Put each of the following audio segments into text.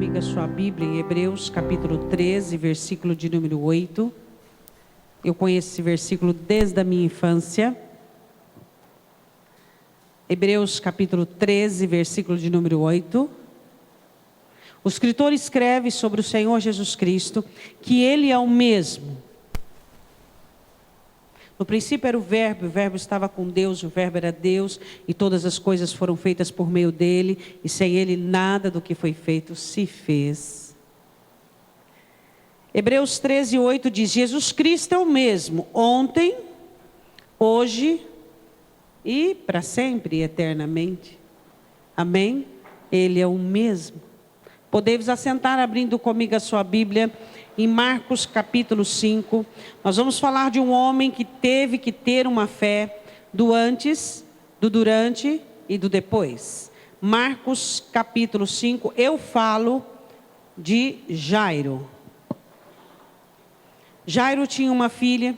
comigo a sua Bíblia em Hebreus capítulo 13, versículo de número 8. Eu conheço esse versículo desde a minha infância. Hebreus capítulo 13, versículo de número 8. O escritor escreve sobre o Senhor Jesus Cristo que Ele é o mesmo. No princípio era o Verbo estava com Deus, o Verbo era Deus, e todas as coisas foram feitas por meio dele, e sem ele nada do que foi feito se fez. Hebreus 13, 8 diz: Jesus Cristo é o mesmo, ontem, hoje e para sempre, eternamente. Amém? Ele é o mesmo. Podemos assentar abrindo comigo a sua Bíblia em Marcos capítulo 5. Nós vamos falar de um homem que teve que ter uma fé do antes, do durante e do depois. Marcos capítulo 5, eu falo de Jairo. Jairo tinha uma filha,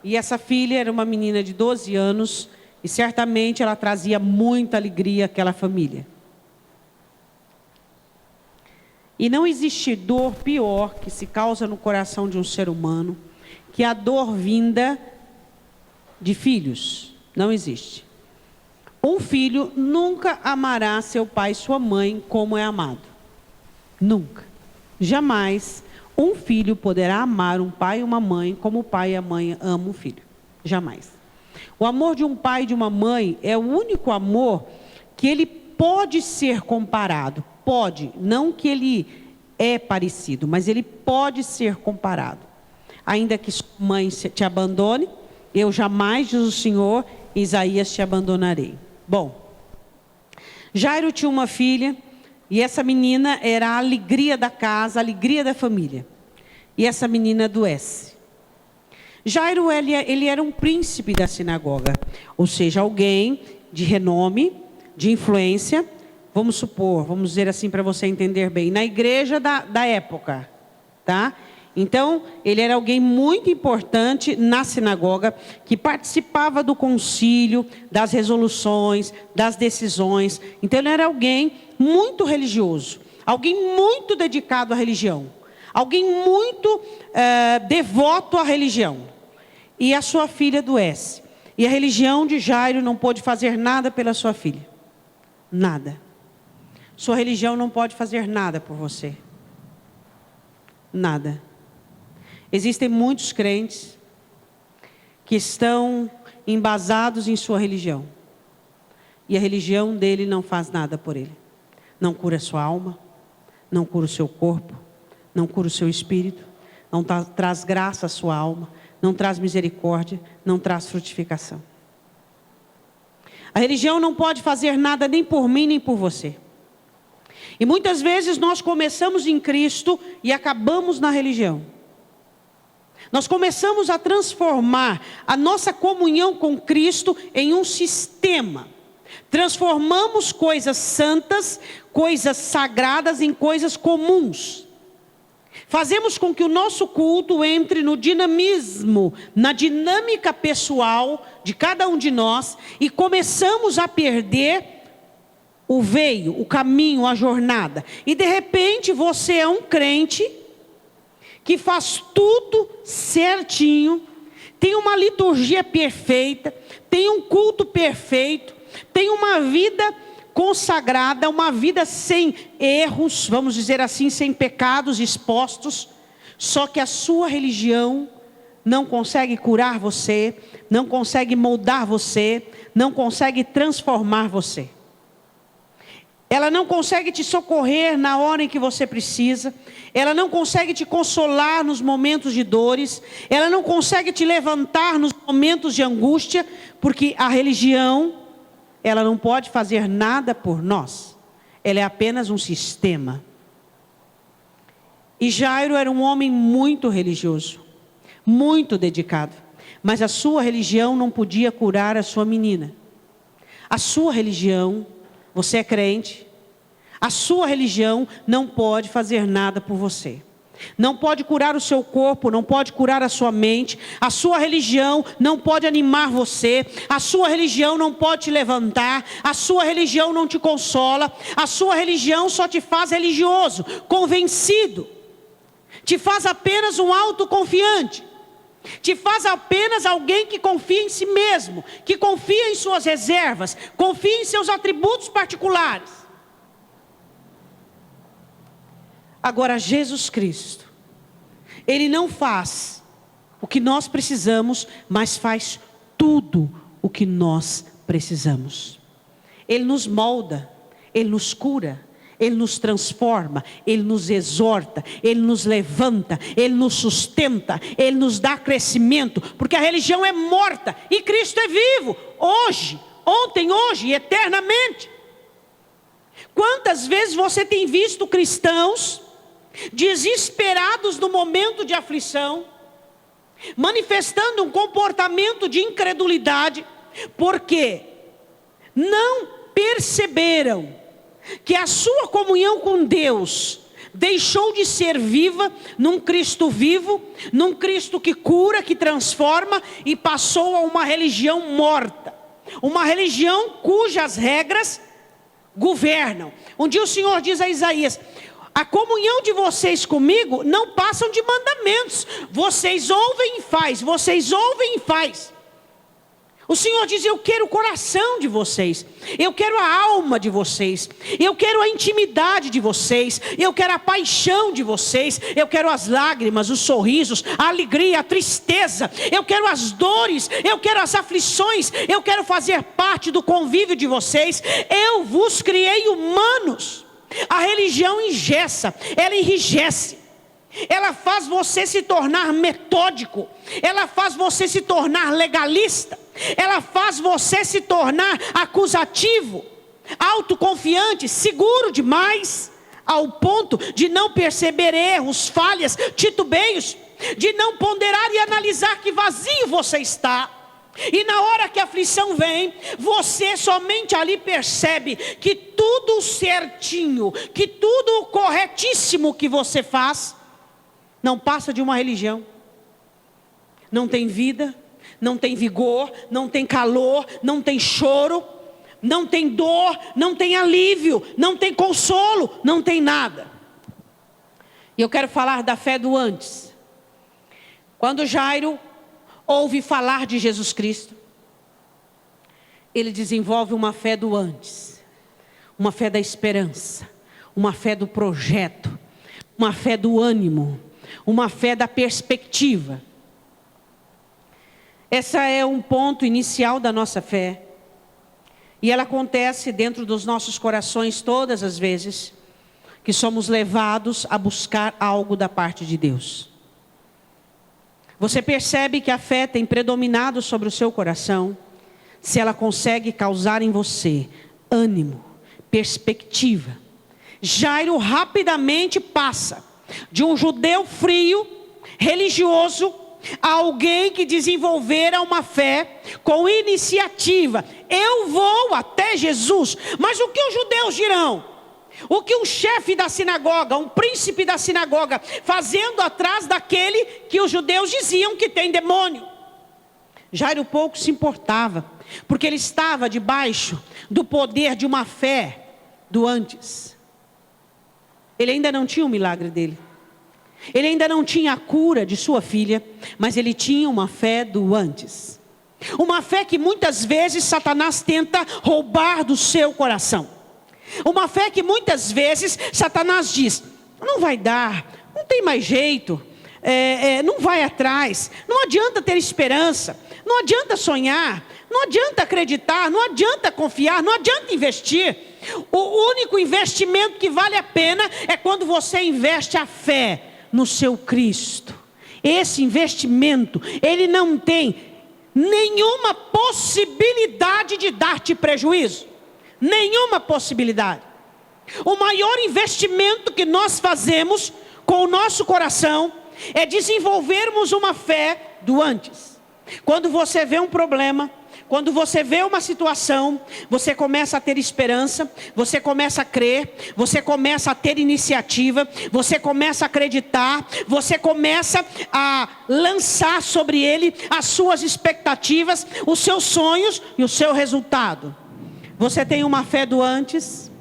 e essa filha era uma menina de 12 anos, e certamente ela trazia muita alegria àquela família. E não existe dor pior que se causa no coração de um ser humano que a dor vinda de filhos. Não existe. Um filho nunca amará seu pai e sua mãe como é amado. Nunca. Jamais um filho poderá amar um pai e uma mãe como o pai e a mãe amam o filho. Jamais. O amor de um pai e de uma mãe é o único amor que ele pode ser comparado. Pode, não que ele é parecido, mas ele pode ser comparado. Ainda que sua mãe te abandone, eu jamais, diz o Senhor, Isaías, te abandonarei. Bom, Jairo tinha uma filha, e essa menina era a alegria da casa, a alegria da família. E essa menina adoece. Jairo, ele era um príncipe da sinagoga, ou seja, alguém de renome, de influência. Vamos supor, vamos dizer assim para você entender bem, na igreja da época, tá? Então, ele era alguém muito importante na sinagoga, que participava do concílio, das resoluções, das decisões. Então, ele era alguém muito religioso, alguém muito dedicado à religião, alguém muito devoto à religião. E a sua filha adoece. E a religião de Jairo não pôde fazer nada pela sua filha. Nada. Sua religião não pode fazer nada por você. Nada. Existem muitos crentes que estão embasados em sua religião. E a religião dele não faz nada por ele. Não cura a sua alma, não cura o seu corpo, não cura o seu espírito, não traz graça à sua alma, não traz misericórdia, não traz frutificação. A religião não pode fazer nada nem por mim nem por você. E muitas vezes nós começamos em Cristo e acabamos na religião. Nós começamos a transformar a nossa comunhão com Cristo em um sistema. Transformamos coisas santas, coisas sagradas em coisas comuns. Fazemos com que o nosso culto entre no dinamismo, na dinâmica pessoal de cada um de nós, e começamos a perder o veio, o caminho, a jornada. E de repente você é um crente que faz tudo certinho, tem uma liturgia perfeita, tem um culto perfeito, tem uma vida consagrada, uma vida sem erros, vamos dizer assim, sem pecados expostos. Só que a sua religião não consegue curar você, não consegue moldar você, não consegue transformar você. Ela não consegue te socorrer na hora em que você precisa. Ela não consegue te consolar nos momentos de dores. Ela não consegue te levantar nos momentos de angústia. Porque a religião, ela não pode fazer nada por nós. Ela é apenas um sistema. E Jairo era um homem muito religioso, muito dedicado. Mas a sua religião não podia curar a sua menina. A sua religião... Você é crente, a sua religião não pode fazer nada por você. não pode curar o seu corpo, não pode curar a sua mente, a sua religião não pode animar você, a sua religião não pode te levantar, a sua religião não te consola, a sua religião só te faz religioso, convencido, te faz apenas um autoconfiante, te faz apenas alguém que confia em si mesmo, que confia em suas reservas, confia em seus atributos particulares. Agora, Jesus Cristo, Ele não faz o que nós precisamos, mas faz tudo o que nós precisamos. Ele nos molda, Ele nos cura, Ele nos transforma, Ele nos exorta, Ele nos levanta, Ele nos sustenta, Ele nos dá crescimento, porque a religião é morta e Cristo é vivo, hoje, ontem, hoje e eternamente. Quantas vezes você tem visto cristãos desesperados no momento de aflição, manifestando um comportamento de incredulidade, porque não perceberam que a sua comunhão com Deus deixou de ser viva num Cristo vivo, num Cristo que cura, que transforma, e passou a uma religião morta, uma religião cujas regras governam. Um dia o Senhor diz a Isaías: a comunhão de vocês comigo não passam de mandamentos. Vocês ouvem e faz, vocês ouvem e faz. O Senhor diz: eu quero o coração de vocês, eu quero a alma de vocês, eu quero a intimidade de vocês, eu quero a paixão de vocês, eu quero as lágrimas, os sorrisos, a alegria, a tristeza, eu quero as dores, eu quero as aflições, eu quero fazer parte do convívio de vocês. Eu vos criei humanos. A religião engessa, ela enrijece, ela faz você se tornar metódico, ela faz você se tornar legalista, ela faz você se tornar acusativo, autoconfiante, seguro demais, ao ponto de não perceber erros, falhas, titubeios, de não ponderar e analisar que vazio você está. E na hora que a aflição vem, você somente ali percebe que tudo certinho, que tudo corretíssimo que você faz, não passa de uma religião. Não tem vida, não tem vigor, não tem calor, não tem choro, não tem dor, não tem alívio, não tem consolo, não tem nada. E eu quero falar da fé do antes. Quando Jairo ouve falar de Jesus Cristo, ele desenvolve uma fé do antes, uma fé da esperança, uma fé do projeto, uma fé do ânimo, uma fé da perspectiva. Essa é um ponto inicial da nossa fé, e ela acontece dentro dos nossos corações todas as vezes que somos levados a buscar algo da parte de Deus. Você percebe que a fé tem predominado sobre o seu coração se ela consegue causar em você ânimo, perspectiva. Jairo rapidamente passa de um judeu frio, religioso, a alguém que desenvolvera uma fé com iniciativa. Eu vou até Jesus, mas o que os judeus dirão? O que um chefe da sinagoga, um príncipe da sinagoga, fazendo atrás daquele que os judeus diziam que tem demônio? Jairo pouco se importava, porque ele estava debaixo do poder de uma fé do antes. Ele ainda não tinha o milagre dele, ele ainda não tinha a cura de sua filha, mas ele tinha uma fé do antes. Uma fé que muitas vezes Satanás tenta roubar do seu coração. Uma fé que muitas vezes Satanás diz: não vai dar, não tem mais jeito, não vai atrás, não adianta ter esperança, não adianta sonhar, não adianta acreditar, não adianta confiar, não adianta investir. O único investimento que vale a pena é quando você investe a fé no seu Cristo. Esse investimento, ele não tem nenhuma possibilidade de dar-te prejuízo. Nenhuma possibilidade. O maior investimento que nós fazemos com o nosso coração é desenvolvermos uma fé do antes. Quando você vê um problema, Quando você vê uma situação, você começa a ter esperança, você começa a crer, você começa a ter iniciativa, você começa a acreditar, você começa a lançar sobre ele as suas expectativas, os seus sonhos e o seu resultado. Você tem uma fé do antes?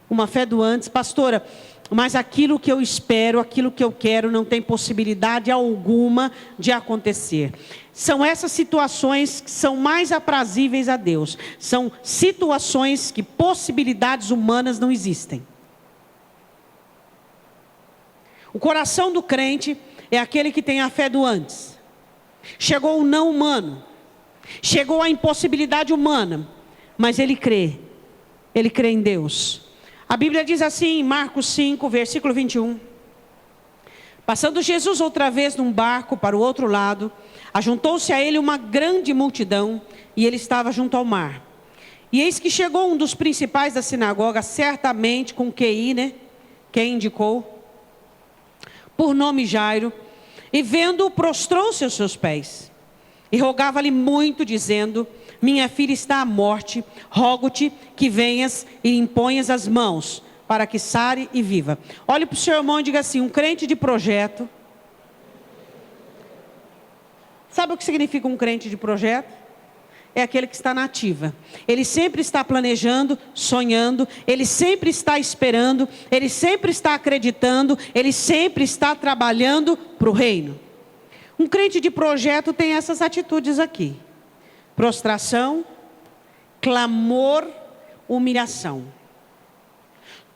Uma fé do antes, pastora, mas aquilo que eu espero, aquilo que eu quero, não tem possibilidade alguma de acontecer. São essas situações que são mais aprazíveis a Deus. São situações que possibilidades humanas não existem. O coração do crente é aquele que tem a fé do antes. Chegou o não humano, chegou a impossibilidade humana, mas ele crê em Deus. A Bíblia diz assim em Marcos 5, versículo 21. Passando Jesus outra vez num barco para o outro lado, ajuntou-se a ele uma grande multidão, e ele estava junto ao mar. E eis que chegou um dos principais da sinagoga, certamente com QI, né? Quem indicou? Por nome Jairo, e vendo-o, prostrou-se aos seus pés, e rogava-lhe muito, dizendo: minha filha está à morte, rogo-te que venhas e imponhas as mãos, para que sare e viva. Olhe para o seu irmão e diga assim: um crente de projeto. Sabe o que significa um crente de projeto? É aquele que está na ativa. Ele sempre está planejando, sonhando, ele sempre está esperando, ele sempre está acreditando, ele sempre está trabalhando para o reino. Um crente de projeto tem essas atitudes aqui: prostração, clamor, humilhação.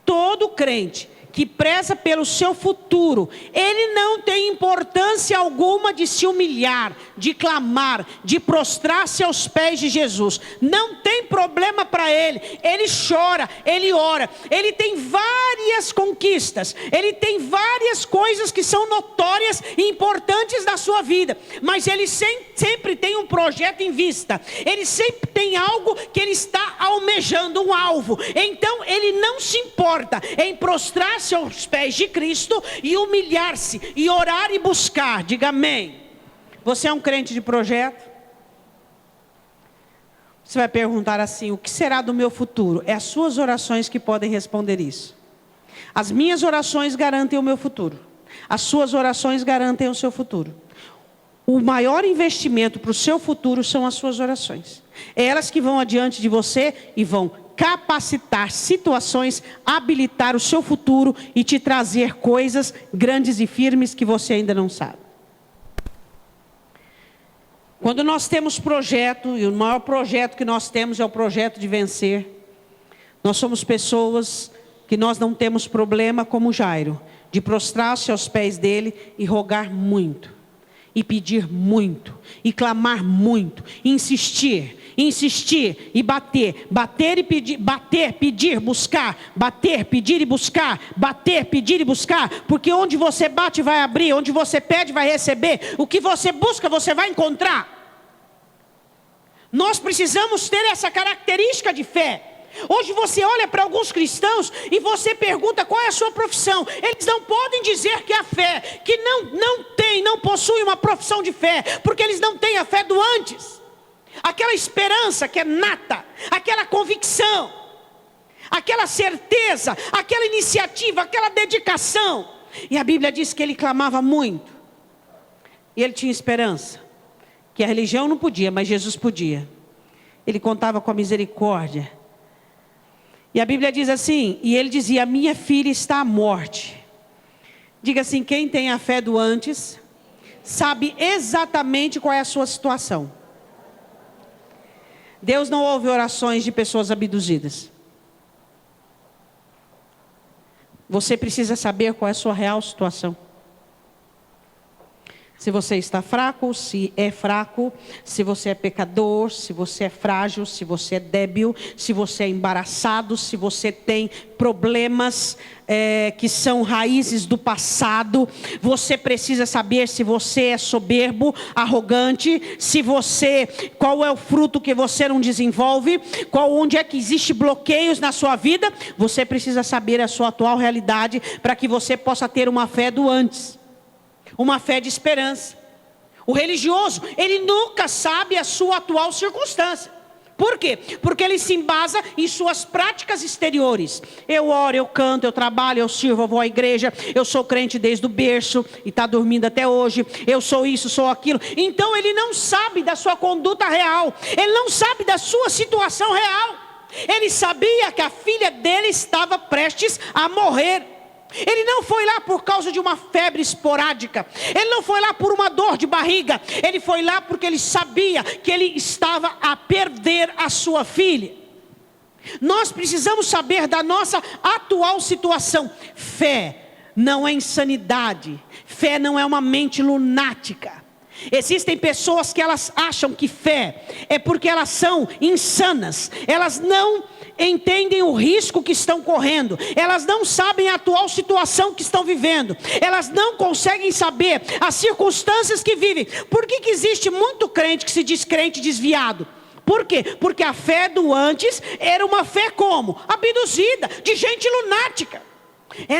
Todo crente que preza pelo seu futuro, ele não tem importância alguma de se humilhar, de clamar, de prostrar-se aos pés de Jesus. Não tem problema para ele. Ele chora, ele ora, ele tem várias conquistas, ele tem várias coisas que são notórias e importantes na sua vida, mas ele sempre tem um projeto em vista, ele sempre tem algo que ele está almejando, um alvo. Então ele não se importa em prostrar-se aos pés de Cristo e humilhar-se e orar e buscar. Diga amém. Você é um crente de projeto? Você vai perguntar assim: o que será do meu futuro? É as suas orações que podem responder isso. As minhas orações garantem o meu futuro, as suas orações garantem o seu futuro. O maior investimento para o seu futuro são as suas orações. É elas que vão adiante de você e vão capacitar situações, habilitar o seu futuro e te trazer coisas grandes e firmes que você ainda não sabe. Quando nós temos projeto, e o maior projeto que nós temos é o projeto de vencer, nós somos pessoas que nós não temos problema como Jairo, de prostrar-se aos pés dele e rogar muito, e pedir muito, e clamar muito, e insistir e bater e pedir, bater, pedir, buscar, bater, pedir e buscar, bater, pedir e buscar, porque onde você bate vai abrir, onde você pede vai receber, o que você busca você vai encontrar. Nós precisamos ter essa característica de fé. Hoje você olha para alguns cristãos e você pergunta qual é a sua profissão. Eles não podem dizer que a fé, que não possuem uma profissão de fé, porque eles não têm a fé do antes. Aquela esperança que é nata, aquela convicção, aquela certeza, aquela iniciativa, aquela dedicação. E a Bíblia diz que ele clamava muito. E ele tinha esperança, que a religião não podia, mas Jesus podia. Ele contava com a misericórdia. E a Bíblia diz assim, e ele dizia: minha filha está à morte. Diga assim: quem tem a fé do antes, sabe exatamente qual é a sua situação. Deus não ouve orações de pessoas abduzidas. Você precisa saber qual é a sua real situação. Se você está fraco, se é fraco, se você é pecador, se você é frágil, se você é débil, se você é embaraçado, se você tem problemas que são raízes do passado. Você precisa saber se você é soberbo, arrogante, qual é o fruto que você não desenvolve, onde é que existe bloqueios na sua vida. Você precisa saber a sua atual realidade para que você possa ter uma fé do antes. Uma fé de esperança, O religioso, ele nunca sabe a sua atual circunstância. Por quê? Porque ele se embasa em suas práticas exteriores. Eu oro, eu canto, eu trabalho, eu sirvo, eu vou à igreja, eu sou crente desde o berço e está dormindo até hoje. Eu sou isso, sou aquilo. Então ele não sabe da sua conduta real. Ele não sabe da sua situação real. Ele sabia que a filha dele estava prestes a morrer. Ele não foi lá por causa de uma febre esporádica. Ele não foi lá por uma dor de barriga. Ele foi lá porque ele sabia que ele estava a perder a sua filha. Nós precisamos saber da nossa atual situação. Fé não é insanidade. Fé não é uma mente lunática. Existem pessoas que elas acham que fé é porque elas são insanas. Elas não entendem o risco que estão correndo. Elas não sabem a atual situação que estão vivendo. Elas não conseguem saber as circunstâncias que vivem. Por que existe muito crente que se diz crente desviado? Por quê? Porque a fé do antes era uma fé como? Abduzida, de gente lunática.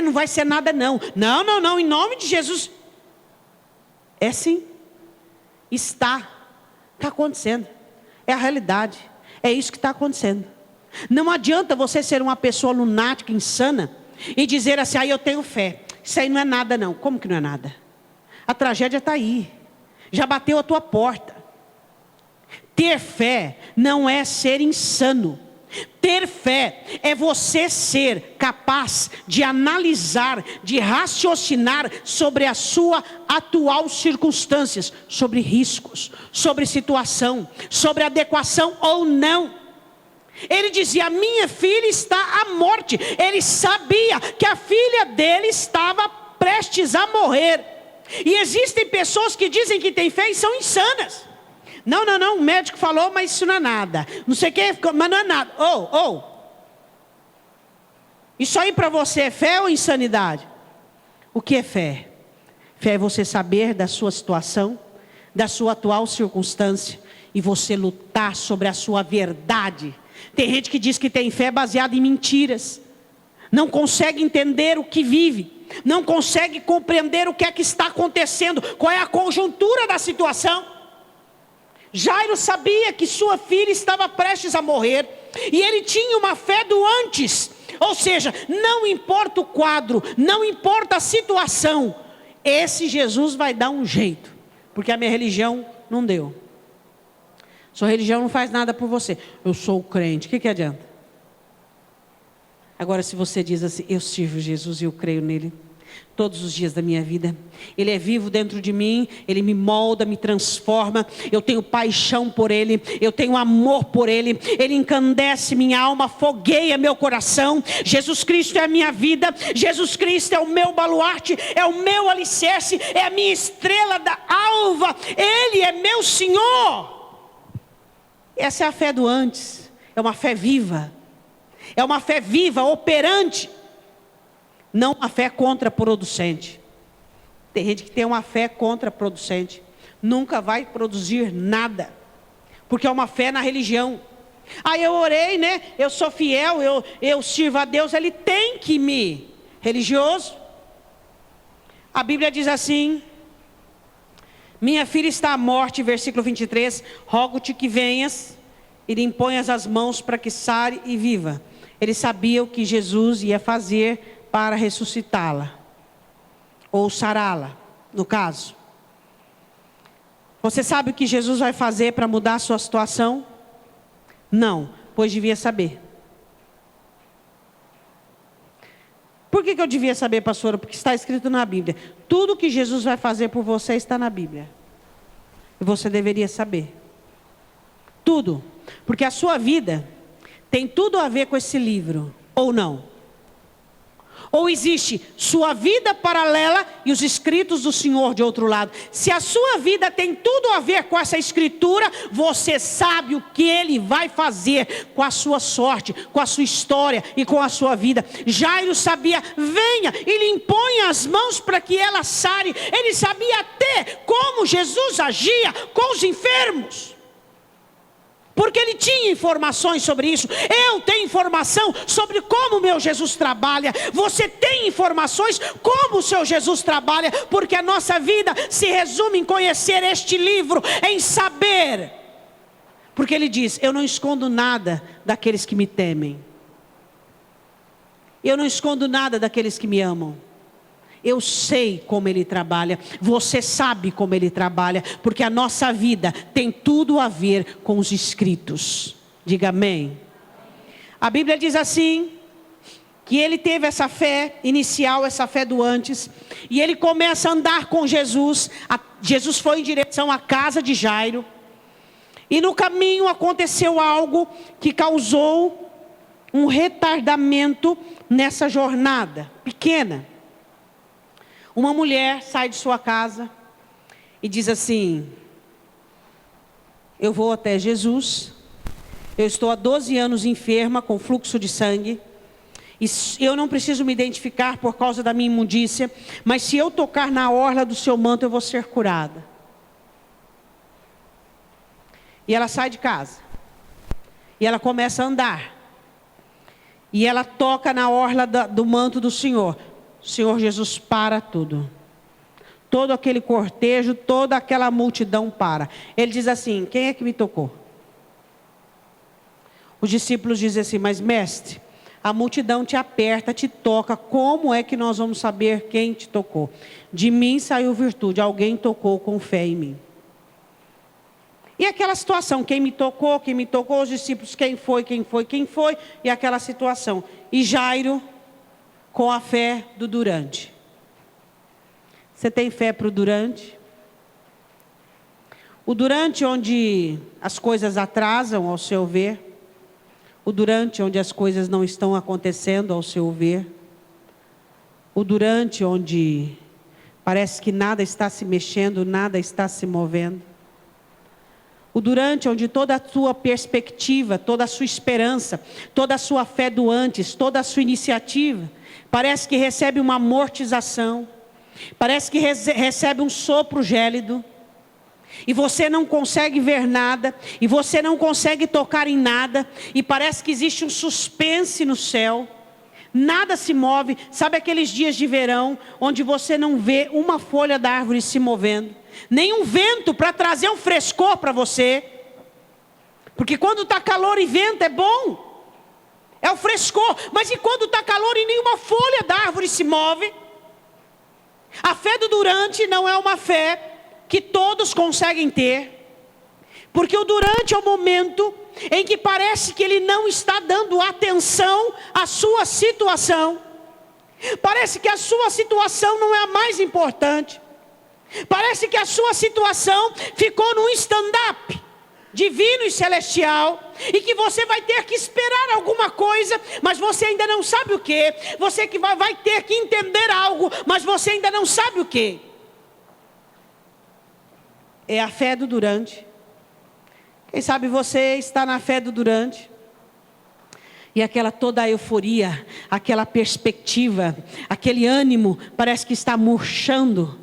Não vai ser nada não. Não, em nome de Jesus. É sim. Está acontecendo. É a realidade. É isso que está acontecendo. Não adianta você ser uma pessoa lunática, insana, e dizer assim, eu tenho fé. Isso aí não é nada não. Como que não é nada? A tragédia está aí. Já bateu a tua porta. Ter fé não é ser insano. Ter fé é você ser capaz de analisar, de raciocinar sobre a sua atual circunstâncias, sobre riscos, sobre situação, sobre adequação ou não. Ele dizia, minha filha está à morte. Ele sabia que a filha dele estava prestes a morrer. E existem pessoas que dizem que têm fé e são insanas. Não, o médico falou, mas isso não é nada. Não sei o que, mas não é nada. Isso aí para você é fé ou insanidade? O que é fé? Fé é você saber da sua situação, da sua atual circunstância, e você lutar sobre a sua verdade. Tem gente que diz que tem fé baseada em mentiras. Não consegue entender o que vive. Não consegue compreender o que é que está acontecendo. Qual é a conjuntura da situação. Jairo sabia que sua filha estava prestes a morrer. E ele tinha uma fé do antes. Ou seja, não importa o quadro, não importa a situação. Esse Jesus vai dar um jeito. Porque a minha religião não deu. Sua religião não faz nada por você. Eu sou crente, o que adianta? Agora se você diz assim, eu sirvo Jesus e eu creio nele todos os dias da minha vida. Ele é vivo dentro de mim, ele me molda, me transforma. Eu tenho paixão por ele, eu tenho amor por ele. Ele encandece minha alma, fogueia meu coração. Jesus Cristo é a minha vida. Jesus Cristo é o meu baluarte, é o meu alicerce, é a minha estrela da alva. Ele é meu Senhor. Essa é a fé do antes. É uma fé viva. É uma fé viva, operante. Não uma fé contraproducente. Tem gente que tem uma fé contraproducente. Nunca vai produzir nada. Porque é uma fé na religião. Eu orei, né? Eu sou fiel, eu sirvo a Deus. Ele tem que me... Religioso. A Bíblia diz assim... Minha filha está à morte, versículo 23. Rogo-te que venhas e lhe imponhas as mãos para que sare e viva. Ele sabia o que Jesus ia fazer para ressuscitá-la. Ou sará-la, no caso. Você sabe o que Jesus vai fazer para mudar a sua situação? Não, pois devia saber. Por que eu devia saber, pastora? Porque está escrito na Bíblia. Tudo que Jesus vai fazer por você está na Bíblia. E você deveria saber. Tudo. Porque a sua vida tem tudo a ver com esse livro. Ou não? Ou existe sua vida paralela e os escritos do Senhor de outro lado. Se a sua vida tem tudo a ver com essa escritura, você sabe o que Ele vai fazer com a sua sorte, com a sua história e com a sua vida. Jairo sabia, venha e lhe imponha as mãos para que ela sare. Ele sabia até como Jesus agia com os enfermos. Porque ele tinha informações sobre isso. Eu tenho informação sobre como o meu Jesus trabalha. Você tem informações como o seu Jesus trabalha. Porque a nossa vida se resume em conhecer este livro, em saber. Porque ele diz: eu não escondo nada daqueles que me temem. Eu não escondo nada daqueles que me amam. Eu sei como ele trabalha, você sabe como ele trabalha, porque a nossa vida tem tudo a ver com os escritos. Diga amém. A Bíblia diz assim, que ele teve essa fé inicial, essa fé do antes, e ele começa a andar com Jesus. Jesus foi em direção à casa de Jairo, e no caminho aconteceu algo que causou um retardamento nessa jornada pequena. Uma mulher sai de sua casa e diz assim: eu vou até Jesus, eu estou há 12 anos enferma com fluxo de sangue, e eu não preciso me identificar por causa da minha imundícia, mas se eu tocar na orla do seu manto eu vou ser curada. E ela sai de casa, e ela começa a andar, e ela toca na orla do manto do Senhor. O Senhor Jesus para tudo. Todo aquele cortejo, toda aquela multidão para. Ele diz assim: quem é que me tocou? Os discípulos dizem assim: mas mestre, a multidão te aperta, te toca. Como é que nós vamos saber quem te tocou? De mim saiu virtude, alguém tocou com fé em mim. E aquela situação, quem me tocou, os discípulos, quem foi, e aquela situação. E Jairo, com a fé do durante. Você tem fé para o durante? O durante onde as coisas atrasam, ao seu ver. O durante onde as coisas não estão acontecendo, ao seu ver. O durante onde parece que nada está se mexendo, nada está se movendo. O durante onde toda a sua perspectiva, toda a sua esperança, toda a sua fé do antes, toda a sua iniciativa, parece que recebe uma amortização, parece que recebe um sopro gélido, e você não consegue ver nada, e você não consegue tocar em nada, e parece que existe um suspense no céu, nada se move. Sabe aqueles dias de verão, onde você não vê uma folha da árvore se movendo, nem um vento para trazer um frescor para você, porque quando está calor e vento é bom, é o frescor, mas e quando está calor e nenhuma folha da árvore se move? A fé do durante não é uma fé que todos conseguem ter, porque o durante é o momento em que parece que ele não está dando atenção à sua situação, parece que a sua situação não é a mais importante, parece que a sua situação ficou num stand-up divino e celestial, e que você vai ter que esperar alguma coisa, mas você ainda não sabe o que. Você que vai ter que entender algo, mas você ainda não sabe o que. É a fé do durante. Quem sabe você está na fé do durante, e aquela toda a euforia, aquela perspectiva, aquele ânimo, parece que está murchando,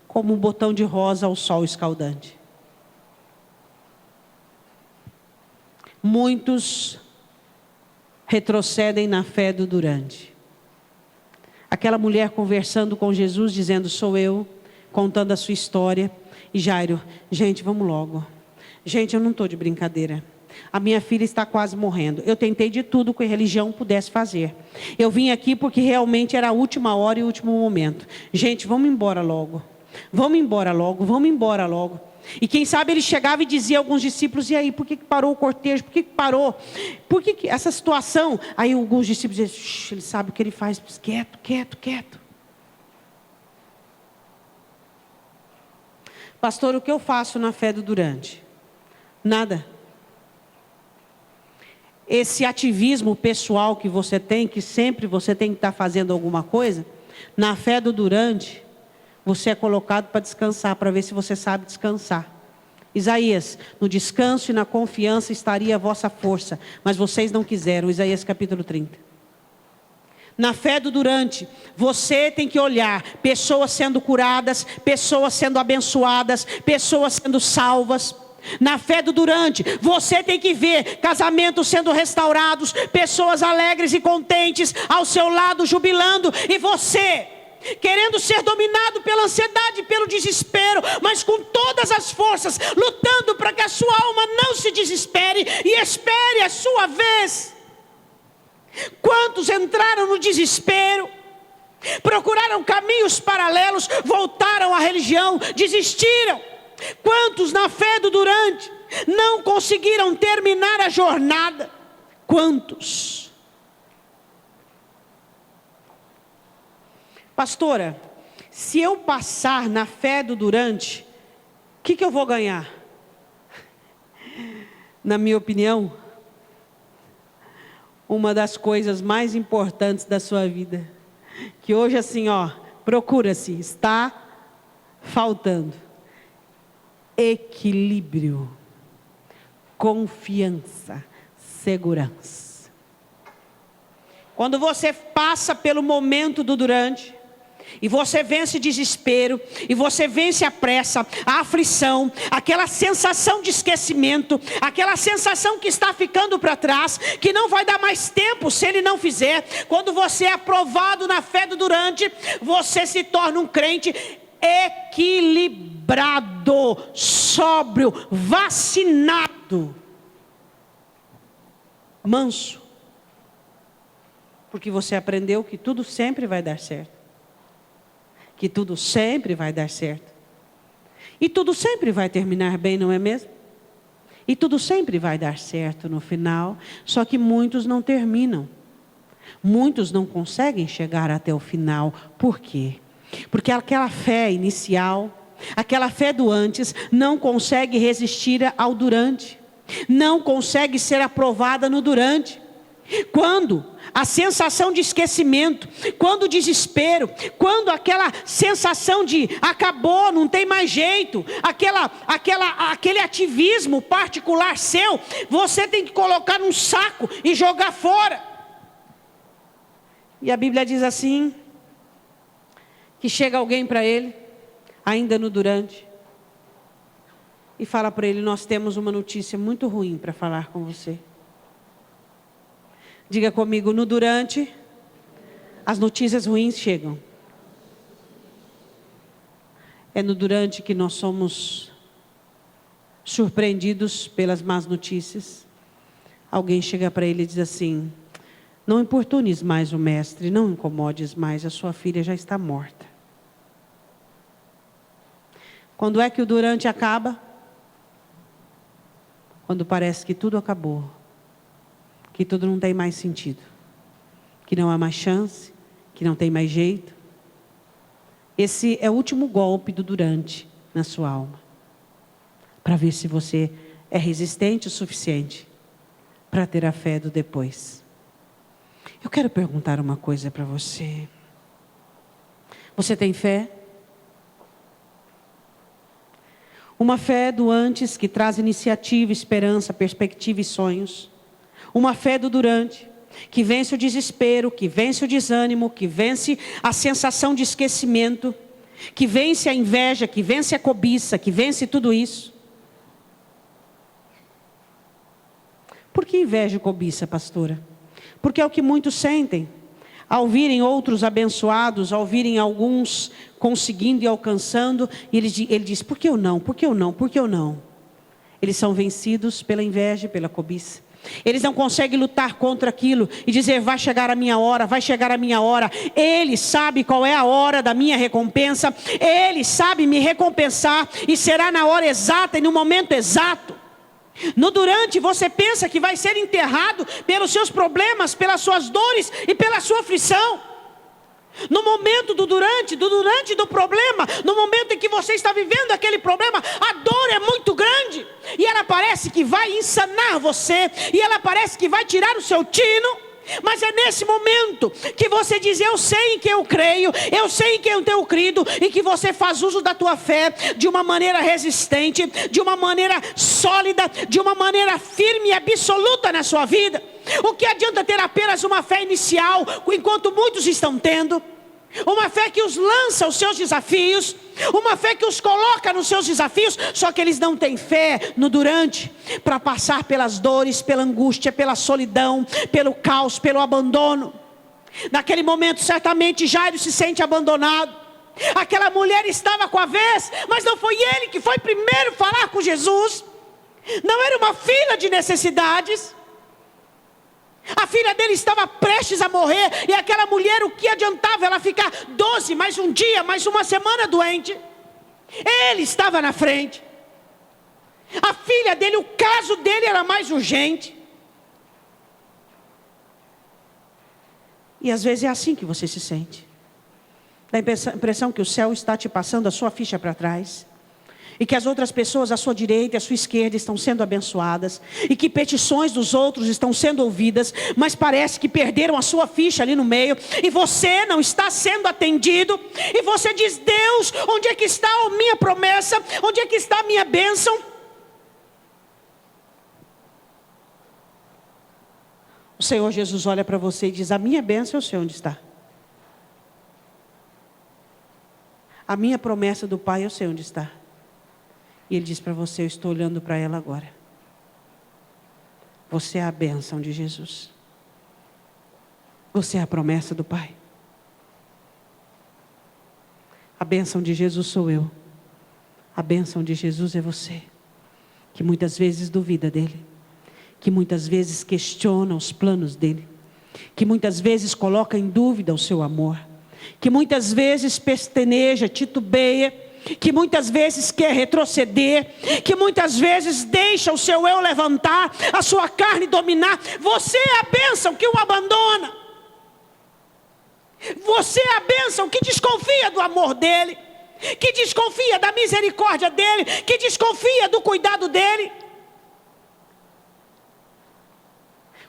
como um botão de rosa ao sol escaldante. Muitos retrocedem na fé do durante. Aquela mulher conversando com Jesus, dizendo: sou eu, contando a sua história. E Jairo: gente, vamos logo. Gente, eu não estou de brincadeira. A minha filha está quase morrendo. Eu tentei de tudo que a religião pudesse fazer. Eu vim aqui porque realmente era a última hora e o último momento. Gente, vamos embora logo. Vamos embora logo, vamos embora logo. E quem sabe ele chegava e dizia a alguns discípulos: e aí, por que parou o cortejo? Por que parou? Por que essa situação? Aí alguns discípulos diziam: ele sabe o que ele faz, quieto, quieto, quieto. Pastor, o que eu faço na fé do durante? Nada. Esse ativismo pessoal que você tem, que sempre você tem que estar fazendo alguma coisa, na fé do durante, você é colocado para descansar, para ver se você sabe descansar. Isaías: no descanso e na confiança estaria a vossa força, mas vocês não quiseram. Isaías capítulo 30. Na fé do durante, você tem que olhar pessoas sendo curadas, pessoas sendo abençoadas, pessoas sendo salvas. Na fé do durante, você tem que ver casamentos sendo restaurados, pessoas alegres e contentes ao seu lado, jubilando, e você querendo ser dominado pela ansiedade, pelo desespero, mas com todas as forças, lutando para que a sua alma não se desespere e espere a sua vez. Quantos entraram no desespero, procuraram caminhos paralelos, voltaram à religião, desistiram? Quantos na fé do durante não conseguiram terminar a jornada? Quantos? Pastora, se eu passar na fé do durante, o que eu vou ganhar? Na minha opinião, uma das coisas mais importantes da sua vida, que hoje assim, procura-se, está faltando: equilíbrio, confiança, segurança. Quando você passa pelo momento do durante, e você vence o desespero, e você vence a pressa, a aflição, aquela sensação de esquecimento, aquela sensação que está ficando para trás, que não vai dar mais tempo se ele não fizer. Quando você é aprovado na fé do durante, você se torna um crente equilibrado, sóbrio, vacinado, manso, porque você aprendeu que tudo sempre vai dar certo. Que tudo sempre vai dar certo. E tudo sempre vai terminar bem, não é mesmo? E tudo sempre vai dar certo no final. Só que muitos não terminam. Muitos não conseguem chegar até o final. Por quê? Porque aquela fé inicial, aquela fé do antes, não consegue resistir ao durante. Não consegue ser aprovada no durante. Quando a sensação de esquecimento, quando o desespero, quando aquela sensação de acabou, não tem mais jeito, aquele ativismo particular seu, você tem que colocar num saco e jogar fora. E a Bíblia diz assim, que chega alguém para ele, ainda no durante, e fala para ele: nós temos uma notícia muito ruim para falar com você. Diga comigo: no durante, as notícias ruins chegam. É no durante que nós somos surpreendidos pelas más notícias. Alguém chega para ele e diz assim: não importunes mais o mestre, não incomodes mais, a sua filha já está morta. Quando é que o durante acaba? Quando parece que tudo acabou. Que tudo não tem mais sentido, que não há mais chance, que não tem mais jeito. Esse é o último golpe do durante na sua alma, para ver se você é resistente o suficiente para ter a fé do depois. Eu quero perguntar uma coisa para você. Você tem fé? Uma fé do antes que traz iniciativa, esperança, perspectiva e sonhos. Uma fé do durante, que vence o desespero, que vence o desânimo, que vence a sensação de esquecimento, que vence a inveja, que vence a cobiça, que vence tudo isso. Por que inveja e cobiça, pastora? Porque é o que muitos sentem, ao virem outros abençoados, ao virem alguns conseguindo e alcançando, e ele diz: por que eu não? Por que eu não? Por que eu não? Eles são vencidos pela inveja e pela cobiça. Eles não conseguem lutar contra aquilo e dizer: vai chegar a minha hora, vai chegar a minha hora. Ele sabe qual é a hora da minha recompensa. Ele sabe me recompensar e será na hora exata e no momento exato. No durante você pensa que vai ser enterrado pelos seus problemas, pelas suas dores e pela sua aflição. No momento do durante do problema, no momento em que você está vivendo aquele problema, a dor é muito grande, e ela parece que vai insanar você, e ela parece que vai tirar o seu tino, mas é nesse momento que você diz: eu sei em que eu creio, eu sei em que eu tenho crido, e que você faz uso da tua fé de uma maneira resistente, de uma maneira sólida, de uma maneira firme e absoluta na sua vida. O que adianta ter apenas uma fé inicial, enquanto muitos estão tendo? Uma fé que os lança aos seus desafios, uma fé que os coloca nos seus desafios, só que eles não têm fé no durante, para passar pelas dores, pela angústia, pela solidão, pelo caos, pelo abandono. Naquele momento certamente Jairo se sente abandonado. Aquela mulher estava com a vez, mas não foi ele que foi primeiro falar com Jesus. Não era uma fila de necessidades. A filha dele estava prestes a morrer, e aquela mulher, o que adiantava ela ficar 12, mais um dia, mais uma semana doente? Ele estava na frente. A filha dele, o caso dele era mais urgente. E às vezes é assim que você se sente. Dá a impressão que o céu está te passando a sua ficha para trás, e que as outras pessoas à sua direita e à sua esquerda estão sendo abençoadas, e que petições dos outros estão sendo ouvidas, mas parece que perderam a sua ficha ali no meio, e você não está sendo atendido, e você diz: Deus, onde é que está a minha promessa? Onde é que está a minha bênção? O Senhor Jesus olha para você e diz: a minha bênção eu sei onde está. A minha promessa do Pai eu sei onde está. E Ele diz para você: eu estou olhando para ela agora. Você é a bênção de Jesus. Você é a promessa do Pai. A bênção de Jesus sou eu. A bênção de Jesus é você, que muitas vezes duvida dEle, que muitas vezes questiona os planos dEle, que muitas vezes coloca em dúvida o seu amor, que muitas vezes pestaneja, titubeia, que muitas vezes quer retroceder, que muitas vezes deixa o seu eu levantar, a sua carne dominar. Você é a bênção que o abandona. Você é a bênção que desconfia do amor dele, que desconfia da misericórdia dele, que desconfia do cuidado dele.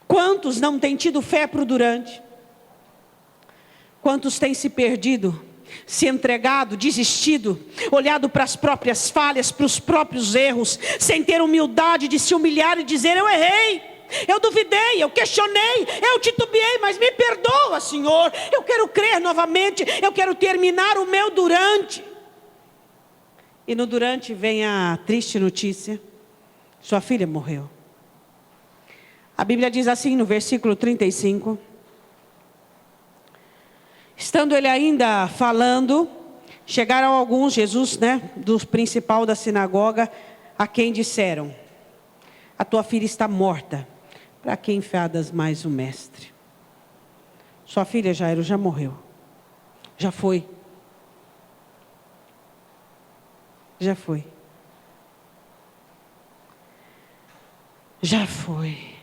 Quantos não têm tido fé para o durante? Quantos têm se perdido, se entregado, desistido, olhado para as próprias falhas, para os próprios erros, sem ter humildade de se humilhar e dizer: eu errei, eu duvidei, eu questionei, eu titubeei, mas me perdoa, Senhor, eu quero crer novamente, eu quero terminar o meu durante. E no durante vem a triste notícia: sua filha morreu. A Bíblia diz assim no versículo 35. Estando ele ainda falando, chegaram alguns, Jesus, do principal da sinagoga, a quem disseram: a tua filha está morta, para que enfadas mais o mestre? Sua filha, Jairo, já morreu, já foi. Já foi. Já foi.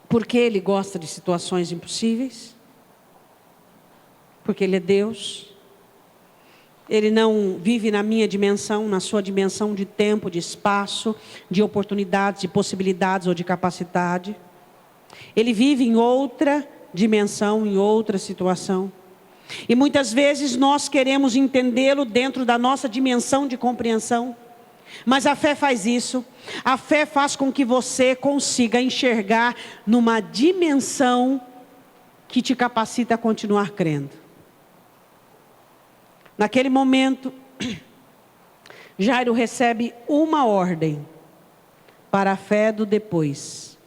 Porque Ele gosta de situações impossíveis. Porque Ele é Deus. Ele não vive na minha dimensão, na sua dimensão de tempo, de espaço, de oportunidades, de possibilidades ou de capacidade. Ele vive em outra dimensão, em outra situação. E muitas vezes nós queremos entendê-lo dentro da nossa dimensão de compreensão. Mas a fé faz isso. A fé faz com que você consiga enxergar numa dimensão que te capacita a continuar crendo. Naquele momento, Jairo recebe uma ordem para a fé do depois.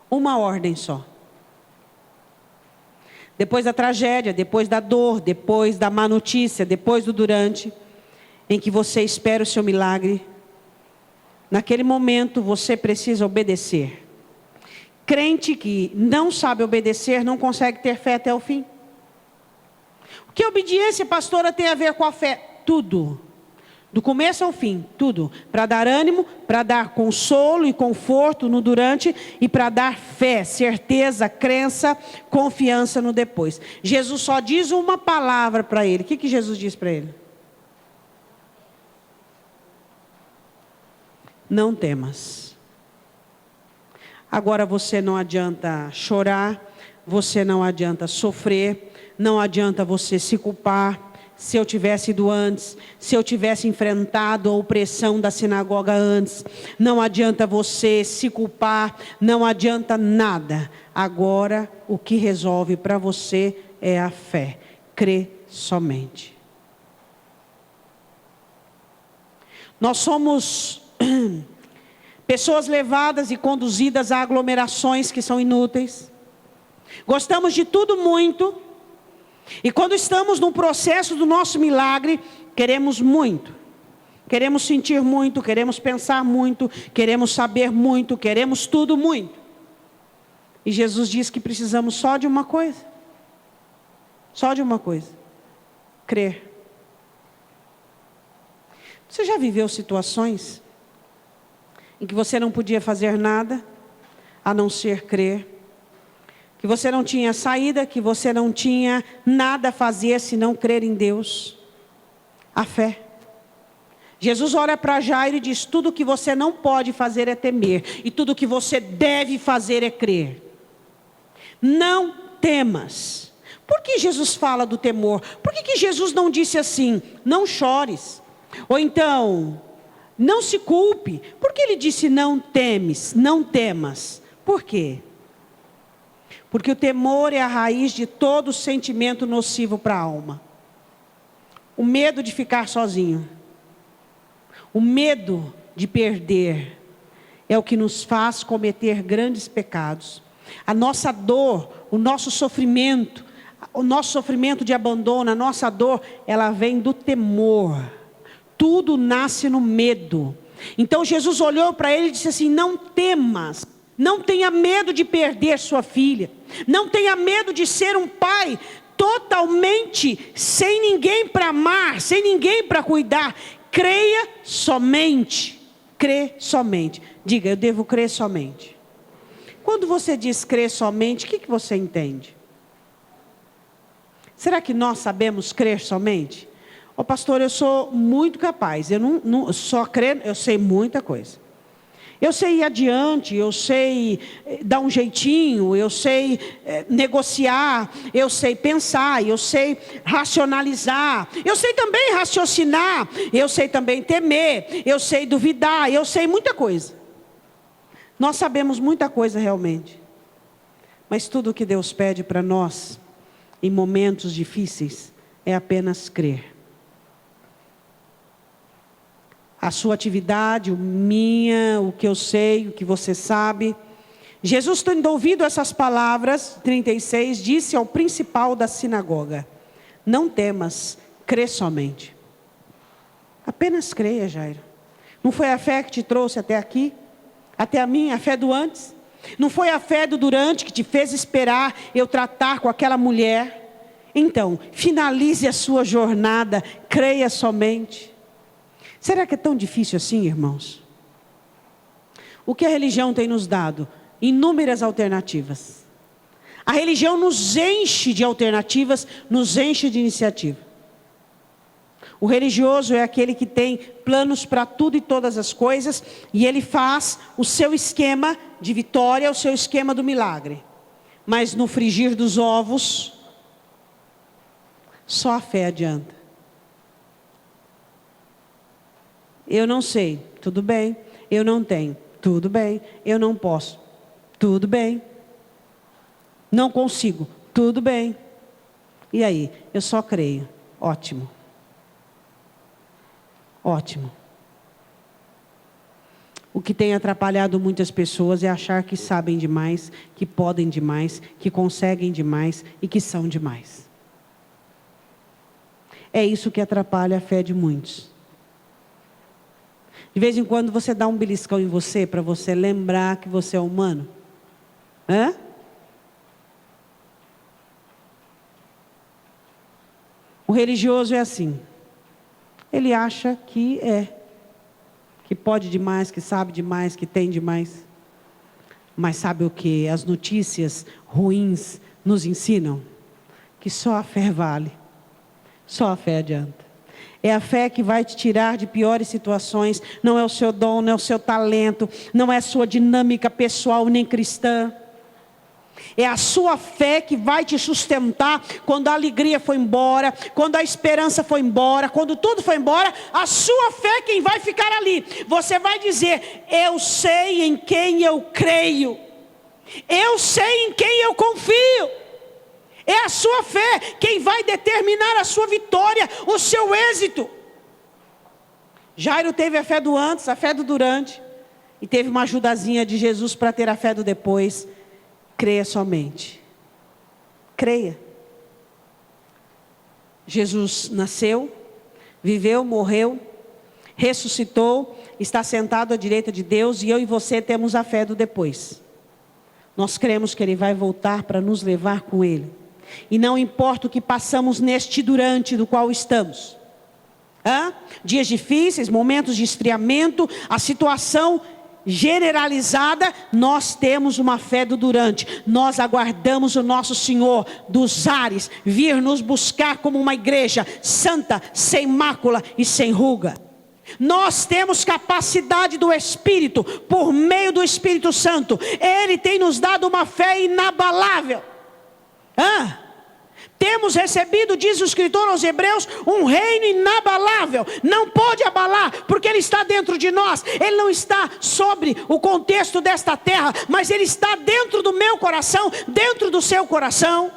Uma ordem só. Depois da tragédia, depois da dor, depois da má notícia, depois do durante, em que você espera o seu milagre, naquele momento você precisa obedecer. Crente que não sabe obedecer, não consegue ter fé até o fim. O que a obediência, pastora, tem a ver com a fé? Tudo. Do começo ao fim, tudo. Para dar ânimo, para dar consolo e conforto no durante, e para dar fé, certeza, crença, confiança no depois. Jesus só diz uma palavra para ele. O que Jesus diz para ele? Não temas. Agora você não adianta chorar, você não adianta sofrer, não adianta você se culpar, se eu tivesse ido antes, se eu tivesse enfrentado a opressão da sinagoga antes. Não adianta você se culpar, não adianta nada. Agora, o que resolve para você é a fé. Crê somente. Nós somos pessoas levadas e conduzidas a aglomerações que são inúteis. Gostamos de tudo muito. E quando estamos no processo do nosso milagre, queremos muito. Queremos sentir muito, queremos pensar muito, queremos saber muito, queremos tudo muito. E Jesus diz que precisamos só de uma coisa. Só de uma coisa. Crer. Você já viveu situações em que você não podia fazer nada a não ser crer? Que você não tinha saída, que você não tinha nada a fazer senão crer em Deus. A fé. Jesus olha para Jairo e diz: tudo que você não pode fazer é temer, e tudo que você deve fazer é crer. Não temas. Por que Jesus fala do temor? Por que Jesus não disse assim: não chores? Ou então, não se culpe. Por que ele disse não temes, não temas? Por quê? Porque o temor é a raiz de todo sentimento nocivo para a alma. O medo de ficar sozinho. O medo de perder é o que nos faz cometer grandes pecados. A nossa dor, o nosso sofrimento de abandono, a nossa dor, ela vem do temor. Tudo nasce no medo. Então Jesus olhou para ele e disse assim: não temas. Não tenha medo de perder sua filha. Não tenha medo de ser um pai totalmente sem ninguém para amar, sem ninguém para cuidar. Creia somente. Crê somente. Diga: eu devo crer somente. Quando você diz crer somente, o que você entende? Será que nós sabemos crer somente? Ô pastor, eu sou muito capaz. Eu não só crer, eu sei muita coisa. Eu sei ir adiante, eu sei dar um jeitinho, eu sei negociar, eu sei pensar, eu sei racionalizar, eu sei também raciocinar, eu sei também temer, eu sei duvidar, eu sei muita coisa. Nós sabemos muita coisa realmente. Mas tudo o que Deus pede para nós, em momentos difíceis, é apenas crer. A sua atividade, o que eu sei, o que você sabe. Jesus, tendo ouvido essas palavras, 36, disse ao principal da sinagoga: não temas, crê somente. Apenas creia, Jairo. Não foi a fé que te trouxe até aqui? Até a minha, a fé do antes? Não foi a fé do durante que te fez esperar eu tratar com aquela mulher? Então, finalize a sua jornada, creia somente. Será que é tão difícil assim, irmãos? O que a religião tem nos dado? Inúmeras alternativas. A religião nos enche de alternativas, nos enche de iniciativa. O religioso é aquele que tem planos para tudo e todas as coisas, e ele faz o seu esquema de vitória, o seu esquema do milagre. Mas no frigir dos ovos, só a fé adianta. Eu não sei, tudo bem. Eu não tenho, tudo bem. Eu não posso, tudo bem. Não consigo, tudo bem. E aí? Eu só creio. Ótimo. Ótimo. O que tem atrapalhado muitas pessoas é achar que sabem demais, que podem demais, que conseguem demais e que são demais. É isso que atrapalha a fé de muitos. De vez em quando você dá um beliscão em você para você lembrar que você é humano. Hã? O religioso é assim. Ele acha que pode demais, que sabe demais, que tem demais. Mas sabe o que? As notícias ruins nos ensinam que só a fé vale. Só a fé adianta. É a fé que vai te tirar de piores situações. Não é o seu dom, não é o seu talento, não é a sua dinâmica pessoal nem cristã. É a sua fé que vai te sustentar quando a alegria foi embora, quando a esperança foi embora, quando tudo foi embora. A sua fé é quem vai ficar ali. Você vai dizer: eu sei em quem eu creio, eu sei em quem eu confio. É a sua fé quem vai determinar a sua vitória, o seu êxito. Jairo teve a fé do antes, a fé do durante, e teve uma ajudazinha de Jesus para ter a fé do depois. Creia somente. Creia. Jesus nasceu, viveu, morreu, ressuscitou, está sentado à direita de Deus, e eu e você temos a fé do depois. Nós cremos que Ele vai voltar para nos levar com Ele. E não importa o que passamos neste durante do qual estamos. Dias difíceis, momentos de esfriamento, a situação generalizada, nós temos uma fé do durante. Nós aguardamos o nosso Senhor dos ares vir nos buscar como uma igreja santa, sem mácula e sem ruga. Nós temos capacidade do Espírito, por meio do Espírito Santo. Ele tem nos dado uma fé inabalável. Temos recebido, diz o escritor aos Hebreus, um reino inabalável. Não pode abalar, porque Ele está dentro de nós. Ele não está sobre o contexto desta terra, mas Ele está dentro do meu coração, dentro do seu coração.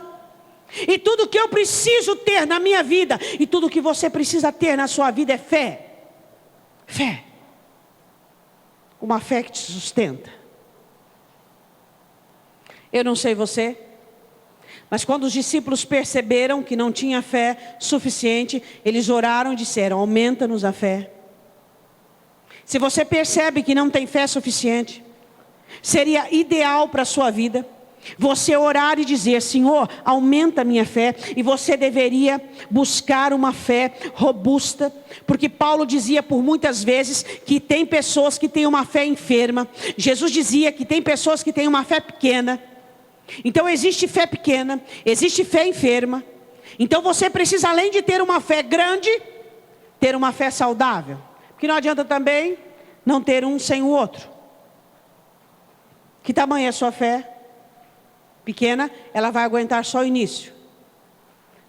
E tudo que eu preciso ter na minha vida, e tudo que você precisa ter na sua vida é fé. Fé. Uma fé que te sustenta. Eu não sei você, mas quando os discípulos perceberam que não tinha fé suficiente, eles oraram e disseram: aumenta-nos a fé. Se você percebe que não tem fé suficiente, seria ideal para a sua vida você orar e dizer: Senhor, aumenta a minha fé. E você deveria buscar uma fé robusta, porque Paulo dizia por muitas vezes que tem pessoas que têm uma fé enferma. Jesus dizia que tem pessoas que têm uma fé pequena. Então existe fé pequena, existe fé enferma. Então você precisa, além de ter uma fé grande, ter uma fé saudável. Porque não adianta também não ter um sem o outro. Que tamanho é a sua fé? Pequena, ela vai aguentar só o início,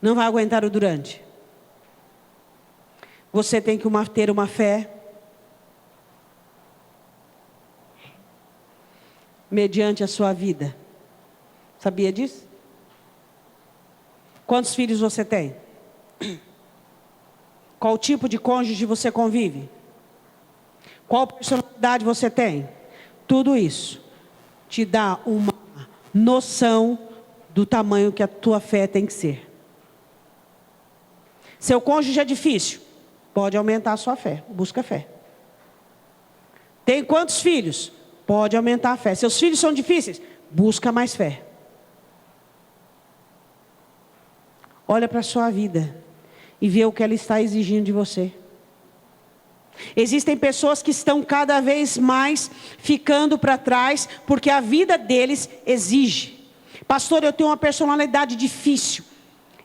não vai aguentar o durante. Você tem que ter uma fé mediante a sua vida. Sabia disso? Quantos filhos você tem? Qual tipo de cônjuge você convive? Qual personalidade você tem? Tudo isso te dá uma noção do tamanho que a tua fé tem que ser. Seu cônjuge é difícil, pode aumentar a sua fé, busca fé. Tem quantos filhos? Pode aumentar a fé. Seus filhos são difíceis, busca mais fé. Olha para a sua vida e vê o que ela está exigindo de você. Existem pessoas que estão cada vez mais ficando para trás, porque a vida deles exige. Pastor, eu tenho uma personalidade difícil,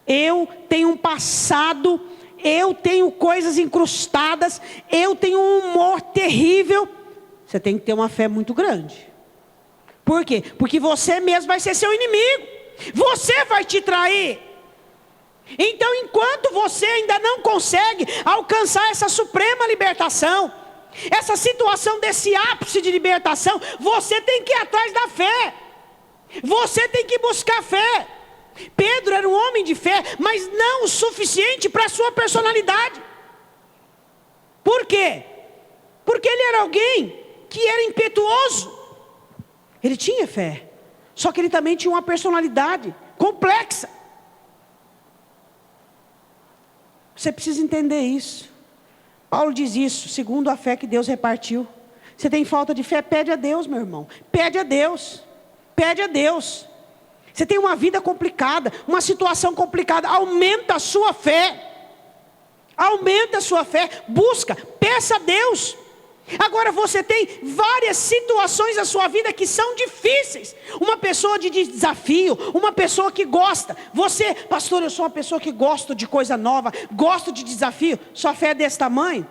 eu tenho um passado, eu tenho coisas incrustadas, eu tenho um humor terrível. Você tem que ter uma fé muito grande. Por quê? Porque você mesmo vai ser seu inimigo, você vai te trair. Então, enquanto você ainda não consegue alcançar essa suprema libertação, essa situação desse ápice de libertação, você tem que ir atrás da fé. Você tem que buscar fé. Pedro era um homem de fé, mas não o suficiente para a sua personalidade. Por quê? Porque ele era alguém que era impetuoso. Ele tinha fé, só que ele também tinha uma personalidade complexa. Você precisa entender isso. Paulo diz isso, segundo a fé que Deus repartiu. Você tem falta de fé? Pede a Deus, meu irmão. Pede a Deus. Pede a Deus. Você tem uma vida complicada, uma situação complicada. Aumenta a sua fé. Aumenta a sua fé. Busca, peça a Deus. Agora você tem várias situações na sua vida que são difíceis. Uma pessoa de desafio, uma pessoa que gosta. Você, pastor, eu sou uma pessoa que gosto de coisa nova, gosto de desafio. Sua fé é desse tamanho?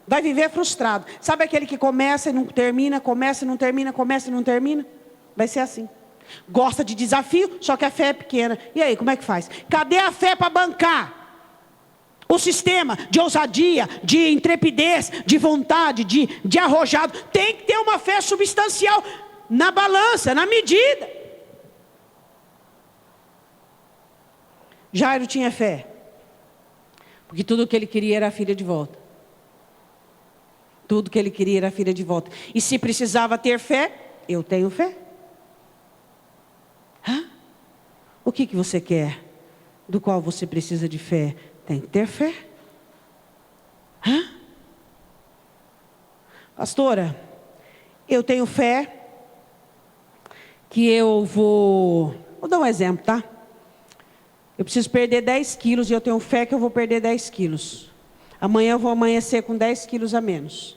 Vai viver frustrado. Sabe aquele que começa e não termina, começa e não termina, começa e não termina? Vai ser assim. Gosta de desafio, só que a fé é pequena. E aí, como é que faz? Cadê a fé para bancar o sistema de ousadia, de intrepidez, de vontade, de arrojado? Tem que ter uma fé substancial na balança, na medida. Jairo tinha fé, porque tudo o que ele queria era a filha de volta. Tudo que ele queria era a filha de volta. E se precisava ter fé, eu tenho fé. O que você quer? Do qual você precisa de fé? Tem que ter fé. Pastora, eu tenho fé que eu vou dar um exemplo, tá? Eu preciso perder 10 quilos e eu tenho fé que eu vou perder 10 quilos. Amanhã eu vou amanhecer com 10 quilos a menos.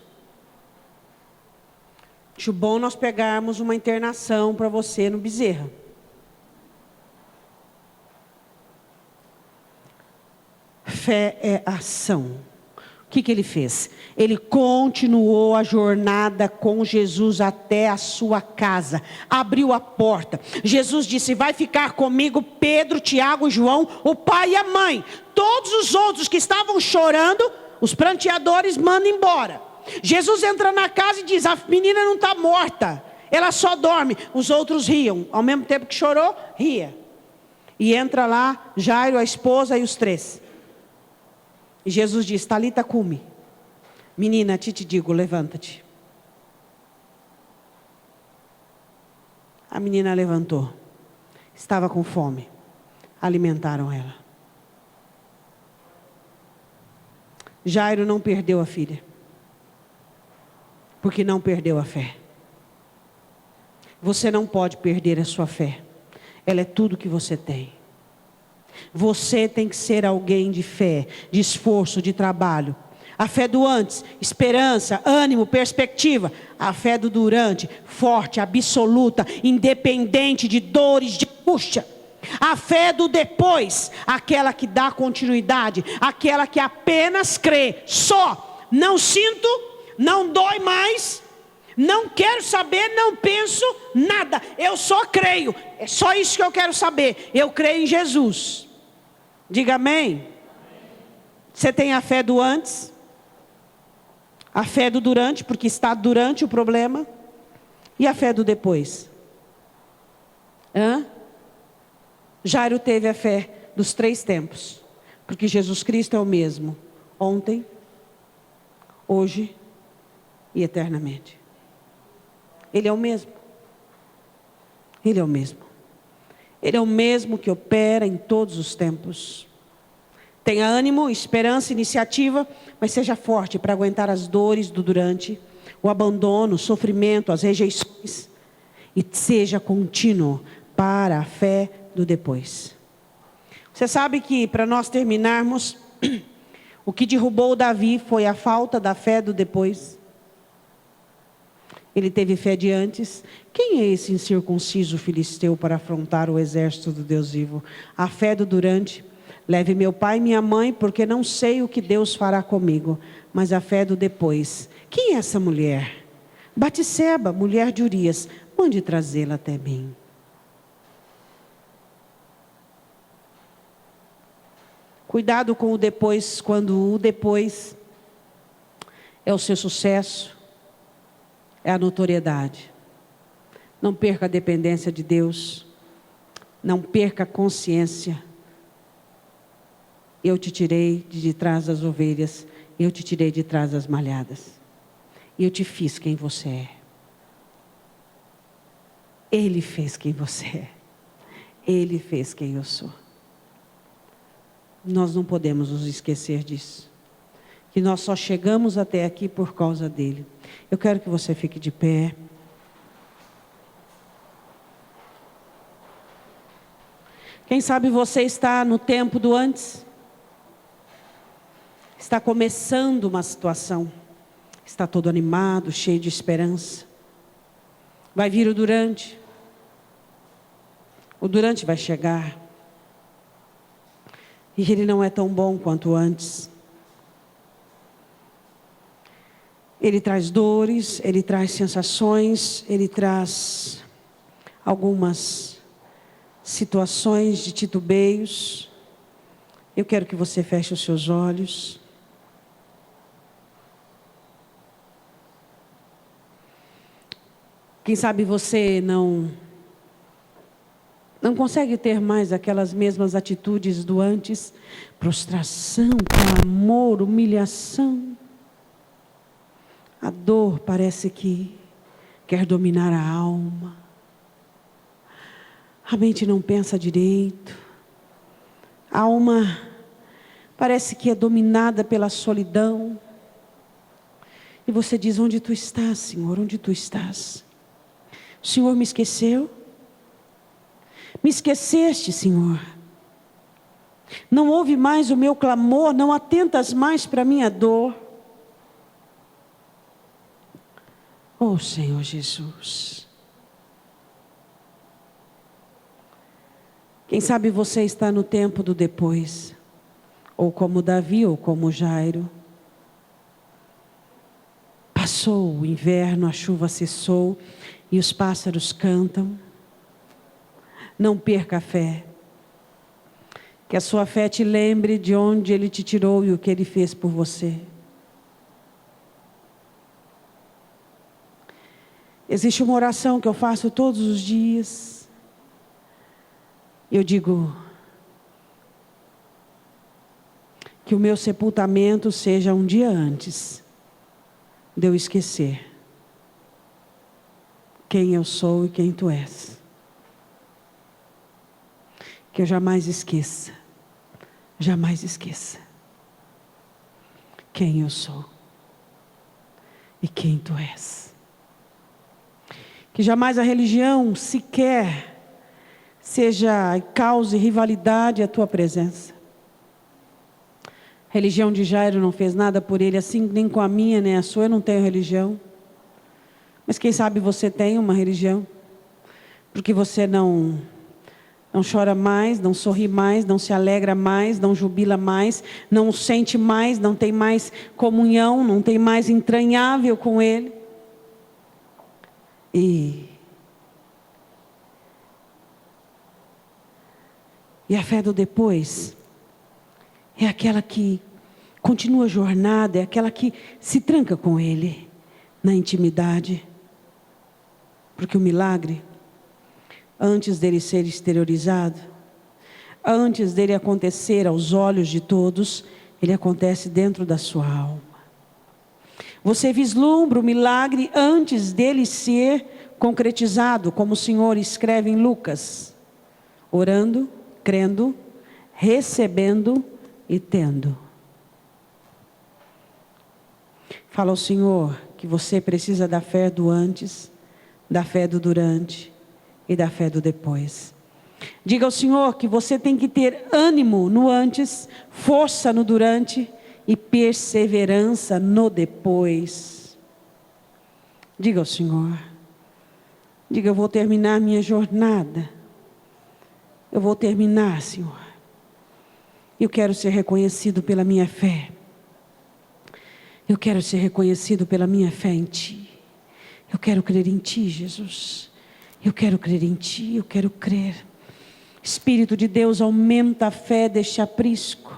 Acho bom nós pegarmos uma internação para você no Bezerra. Fé é ação. O que ele fez? Ele continuou a jornada com Jesus até a sua casa. Abriu a porta. Jesus disse: vai ficar comigo Pedro, Tiago e João, o pai e a mãe. Todos os outros que estavam chorando, os pranteadores, mandam embora. Jesus entra na casa e diz: a menina não está morta, ela só dorme. Os outros riam. Ao mesmo tempo que chorou, ria. E entra lá Jairo, a esposa e os 3. E Jesus diz: Talita cumi. Menina, te digo, levanta-te. A menina levantou. Estava com fome. Alimentaram ela. Jairo não perdeu a filha, porque não perdeu a fé. Você não pode perder a sua fé. Ela é tudo que você tem. Você tem que ser alguém de fé, de esforço, de trabalho. A fé do antes, esperança, ânimo, perspectiva. A fé do durante, forte, absoluta, independente de dores, de angústia. A fé do depois, aquela que dá continuidade, aquela que apenas crê. Só, não sinto, não dói mais, não quero saber, não penso nada. Eu só creio, é só isso que eu quero saber. Eu creio em Jesus. Diga amém. Você tem a fé do antes, a fé do durante, porque está durante o problema, e a fé do depois. Jairo teve a fé dos 3 tempos, porque Jesus Cristo é o mesmo, ontem, hoje e eternamente. Ele é o mesmo. Ele é o mesmo. Ele é o mesmo que opera em todos os tempos. Tenha ânimo, esperança, iniciativa, mas seja forte para aguentar as dores do durante, o abandono, o sofrimento, as rejeições. E seja contínuo para a fé do depois. Você sabe que, para nós terminarmos, o que derrubou Davi foi a falta da fé do depois. Ele teve fé de antes. Quem é esse incircunciso filisteu para afrontar o exército do Deus vivo? A fé do durante. Leve meu pai e minha mãe, porque não sei o que Deus fará comigo. Mas a fé do depois. Quem é essa mulher? Batseba, mulher de Urias. Mande trazê-la até mim. Cuidado com o depois, quando o depois é o seu sucesso. É a notoriedade. Não perca a dependência de Deus. Não perca a consciência. Eu te tirei de trás das ovelhas. Eu te tirei de trás das malhadas. E eu te fiz quem você é. Ele fez quem você é. Ele fez quem eu sou. Nós não podemos nos esquecer disso. Que nós só chegamos até aqui por causa dele. Eu quero que você fique de pé. Quem sabe você está no tempo do antes. Está começando uma situação. Está todo animado, cheio de esperança. Vai vir o durante. O durante vai chegar. E ele não é tão bom quanto antes. Ele traz dores, ele traz sensações, ele traz algumas situações de titubeios. Eu quero que você feche os seus olhos. Quem sabe você não consegue ter mais aquelas mesmas atitudes do antes. Prostração, clamor, humilhação. A dor parece que quer dominar a alma. A mente não pensa direito. A alma parece que é dominada pela solidão. E você diz: onde tu estás, Senhor? Onde tu estás? O Senhor me esqueceu? Me esqueceste, Senhor. Não ouve mais o meu clamor, não atentas mais para a minha dor. Oh, Senhor Jesus. Quem sabe você está no tempo do depois, ou como Davi, ou como Jairo. Passou o inverno, a chuva cessou e os pássaros cantam. Não perca a fé. Que a sua fé te lembre de onde Ele te tirou e o que Ele fez por você. Existe uma oração que eu faço todos os dias. Eu digo: que o meu sepultamento seja um dia antes de eu esquecer quem eu sou e quem tu és. Que eu jamais esqueça quem eu sou e quem tu és. Que jamais a religião sequer seja cause rivalidade à tua presença. A religião de Jairo não fez nada por ele, assim nem com a minha, nem a sua. Eu não tenho religião. Mas quem sabe você tem uma religião, porque você não chora mais, não sorri mais, não se alegra mais, não jubila mais, não sente mais, não tem mais comunhão, não tem mais entranhável com Ele. E a fé do depois é aquela que continua a jornada, é aquela que se tranca com Ele na intimidade. Porque o milagre, antes dele ser exteriorizado, antes dele acontecer aos olhos de todos, ele acontece dentro da sua alma. Você vislumbra o milagre antes dele ser concretizado, como o Senhor escreve em Lucas: orando, crendo, recebendo e tendo. Fala ao Senhor que você precisa da fé do antes, da fé do durante e da fé do depois. Diga ao Senhor que você tem que ter ânimo no antes, força no durante e perseverança no depois. Diga ao Senhor. Diga: eu vou terminar minha jornada. Eu vou terminar, Senhor. Eu quero ser reconhecido pela minha fé. Eu quero ser reconhecido pela minha fé em Ti. Eu quero crer em Ti, Jesus. Eu quero crer em Ti, eu quero crer. Espírito de Deus, aumenta a fé deste aprisco.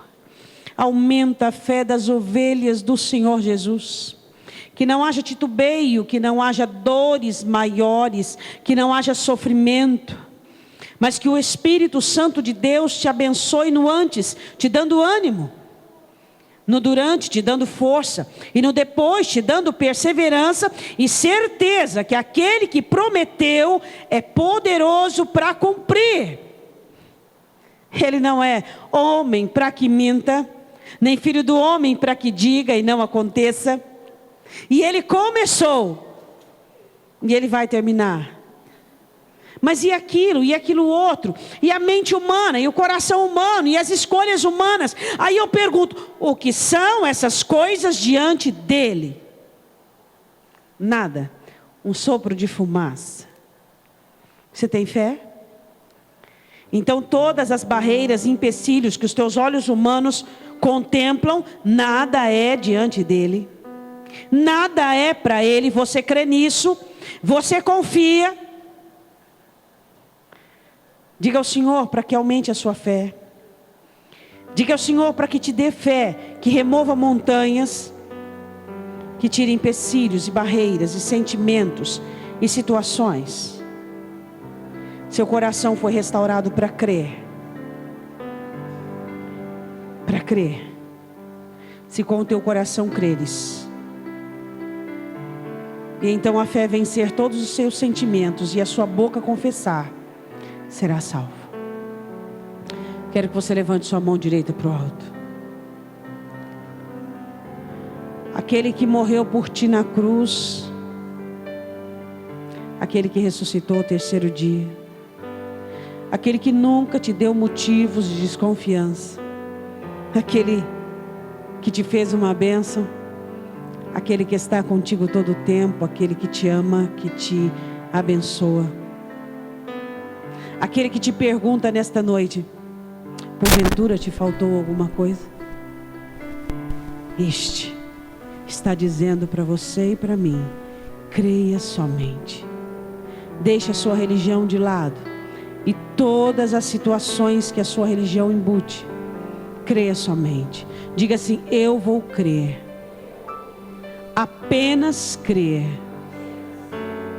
Aumenta a fé das ovelhas do Senhor Jesus. Que não haja titubeio, que não haja dores maiores, que não haja sofrimento. Mas que o Espírito Santo de Deus te abençoe no antes, te dando ânimo. No durante, te dando força. E no depois, te dando perseverança e certeza que aquele que prometeu é poderoso para cumprir. Ele não é homem para que minta, nem filho do homem para que diga e não aconteça. E ele começou, e ele vai terminar. Mas e aquilo outro? E a mente humana, e o coração humano, e as escolhas humanas? Aí eu pergunto: o que são essas coisas diante dele? Nada. Um sopro de fumaça. Você tem fé? Então todas as barreiras e empecilhos que os teus olhos humanos contemplam, nada é diante dele. Nada é para ele. Você crê nisso? Você confia? Diga ao Senhor para que aumente a sua fé. Diga ao Senhor para que te dê fé, que remova montanhas, que tire empecilhos e barreiras e sentimentos e situações. Seu coração foi restaurado para crer. Para crer. Se com o teu coração creres, e então a fé vencer todos os seus sentimentos e a sua boca confessar, será salvo. Quero que você levante sua mão direita para o alto. Aquele que morreu por ti na cruz, aquele que ressuscitou ao terceiro dia, aquele que nunca te deu motivos de desconfiança, aquele que te fez uma bênção, aquele que está contigo todo o tempo, aquele que te ama, que te abençoa, aquele que te pergunta nesta noite: porventura te faltou alguma coisa? Este está dizendo para você e para mim: creia somente. Deixe a sua religião de lado e todas as situações que a sua religião embute. Creia somente. Diga assim: eu vou crer. Apenas crer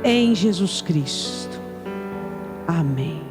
em Jesus Cristo. Amém.